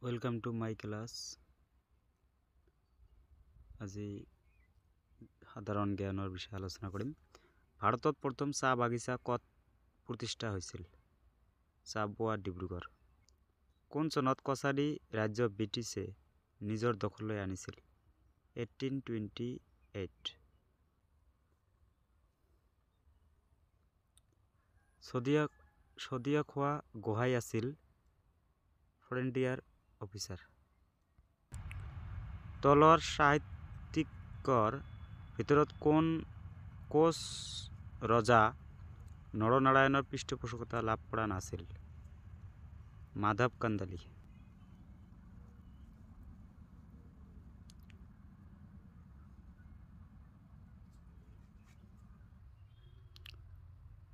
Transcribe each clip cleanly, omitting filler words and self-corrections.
Welcome to my class. আজি সাধাৰণ জ্ঞানৰ বিষয়ে আলোচনা কৰিম। ভাৰতত প্ৰথম চাহ বাগিচা ক'ত প্ৰতিষ্ঠা হৈছিল? চাবুৱা ডিব্ৰুগড়। কোন চনত কছাৰী ৰাজ্য ব্ৰিটিছে নিজৰ দখললৈ আনিছিল? 1828। শদিয়া খোৱা গোহাঁই আছিল ফ্ৰণ্টিয়াৰ অফিচাৰ। তলৰ সাহিত্যিকৰ ভিতৰত কোচ ৰজা নৰনাৰায়ণৰ পৃষ্ঠপোষকতা লাভ কৰা নাছিল? মাধৱ কান্দালি।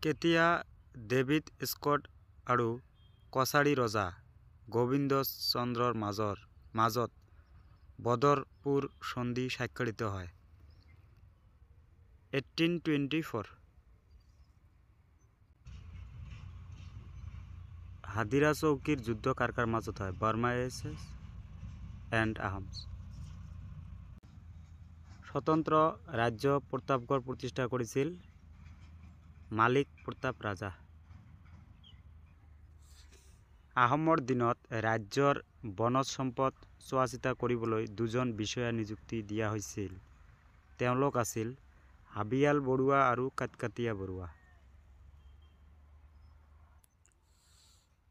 কেতিয়া ডেভিড স্কট আৰু কছাৰী ৰজা গোবিন্দ চন্দ্ৰৰ মাজত বদৰপুৰ সন্ধি স্বাক্ষৰিত হয়? 1824। হাদিৰা চৌকিৰ যুদ্ধ কাৰ মাজত হয়? বাৰ্মাইছ এণ্ড আহোমছ। স্বতন্ত্ৰ ৰাজ্য প্ৰতাপগড় প্ৰতিষ্ঠা কৰিছিল মালিক প্ৰতাপ ৰাজা। আহোমৰ দিনত ৰাজ্যৰ বনজ সম্পদ চোৱাচিতা কৰিবলৈ দুজন বিষয়া নিযুক্তি দিয়া হৈছিল। তেওঁলোক আছিল হাবিয়াল বৰুৱা আৰু কাটকাটীয়া বৰুৱা।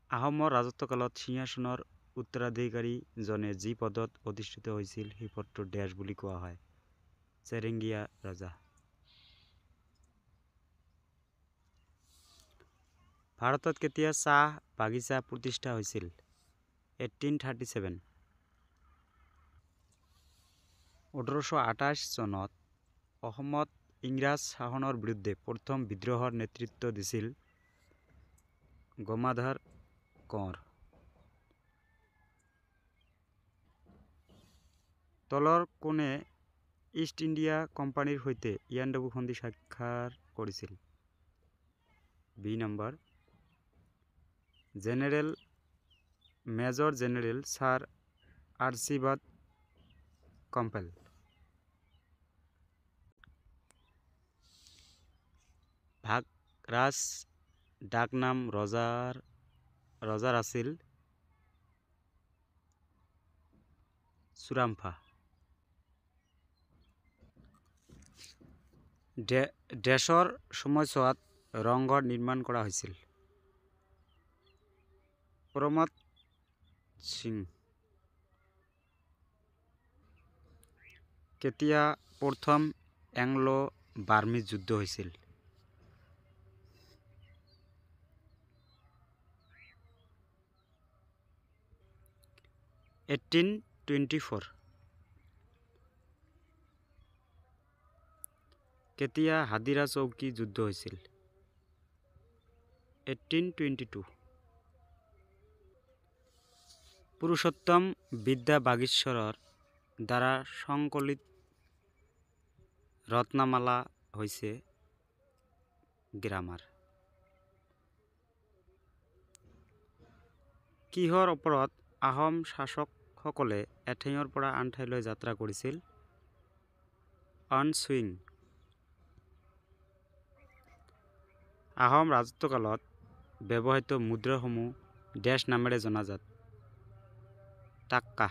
আহোমৰ ৰাজত্বকালত সিংহাসনৰ উত্তৰাধিকাৰীজনে যি পদত অধিষ্ঠিত হৈছিল সেই পদটোক ডেছ বুলি কোৱা হয়? চেৰেঙীয়া ৰজা। ভাৰতত কেতিয়া চাহ বাগিচা প্ৰতিষ্ঠা হৈছিল? 1837। 1828 চনত অসমত ইংৰাজ শাসনৰ বিৰুদ্ধে প্ৰথম বিদ্ৰোহৰ নেতৃত্ব দিছিল গমাধৰ কোঁৱৰ। তলৰ কোনে ইষ্ট ইণ্ডিয়া কোম্পানীৰ সৈতে ইয়াণ্ডাবু সন্ধি স্বাক্ষৰ কৰিছিল? B number major general sir Archibald Campbell. ভাগৰাজ ডাকনাম ৰজাৰ আছিল চুৰামফা। ডেছৰ সময়ছোৱাত ৰংঘৰ নিৰ্মাণ কৰা হৈছিল? প্ৰমোদ সিং। কেতিয়া প্ৰথম এংলো বাৰ্মিজ যুদ্ধ হৈছিল? 1824। কেতিয়া হাদিৰা চৌকি যুদ্ধ হৈছিল? 1822। পুৰুষোত্তম বিদ্যা বাগীশ্বৰৰ দ্বাৰা সংকলিত ৰত্নমালা হৈছে গ্ৰামাৰ। কিহৰ ওপৰত আহোম শাসকসকলে এঠাইৰ পৰা আন ঠাইলৈ যাত্ৰা কৰিছিল? অন-স্বিং। আহোম ৰাজত্বকালত ব্যৱহৃত মুদ্ৰাসমূহ ডেছ নামেৰে জনাজাত? টাক্কা।